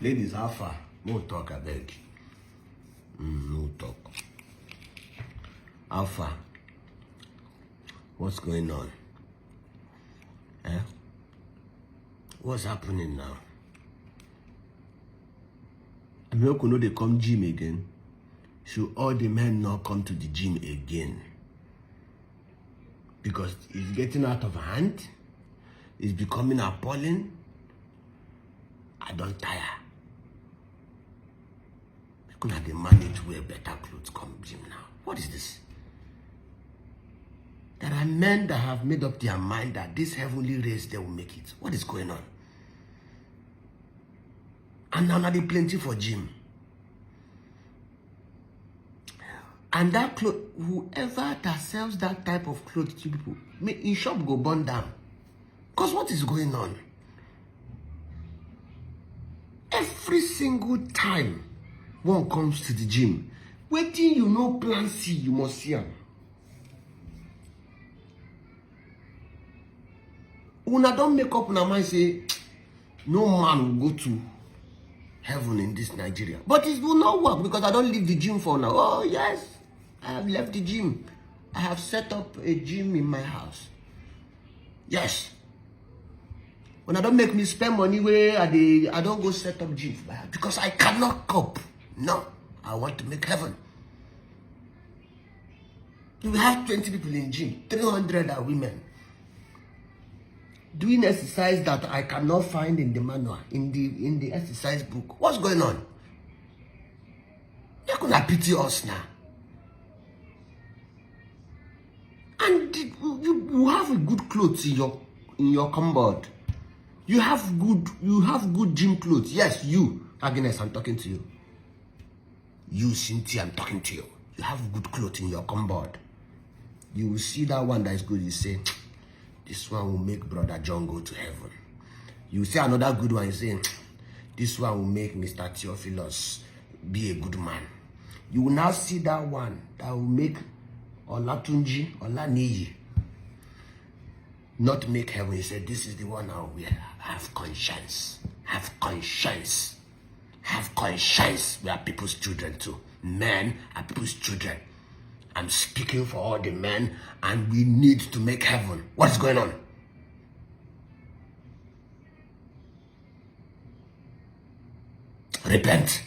Ladies, how far? No talk, Abeg. No talk. How far? What's going on? Eh? What's happening now? I mean, know they come gym again. Should all the men not come to the gym again? Because it's getting out of hand. It's becoming appalling. I don't tire. Because they manage to wear better clothes come gym now. What is this? There are men that have made up their mind that this heavenly race, they will make it. What is going on? And now they plenty for gym. And that clothes, whoever that sells that type of clothes to people, in shop go burn down. Because what is going on? Every single time one comes to the gym, waiting you know plan C, you must see them. Una don't make up una mind say, no man will go to heaven in this Nigeria. But it will not work because I don't leave the gym for now. Oh yes, I have left the gym. I have set up a gym in my house. Yes. When I don't make me spend money where I don't go set up gym for my house because I cannot cope. No, I want to make heaven. We have 20 people in gym, 300 are women. Doing exercise that I cannot find in the manual, in the exercise book. What's going on? You're gonna pity us now. And you have good clothes in your cupboard. You have good gym clothes. Yes, you, Agnes, I'm talking to you. You, Cynthia, I'm talking to you. You have good clothes in your cupboard. You will see that one that is good. You say, this one will make Brother John go to heaven. You see another good one. You say, this one will make Mr. Theophilus be a good man. You will now see that one that will make Olatunji, Olaniyi not make heaven. You say, this is the one I will wear. Have conscience. Have conscience. Have conscience. We are people's children too. Men are people's children. I'm speaking for all the men, and we need to make heaven. What's going on? Repent.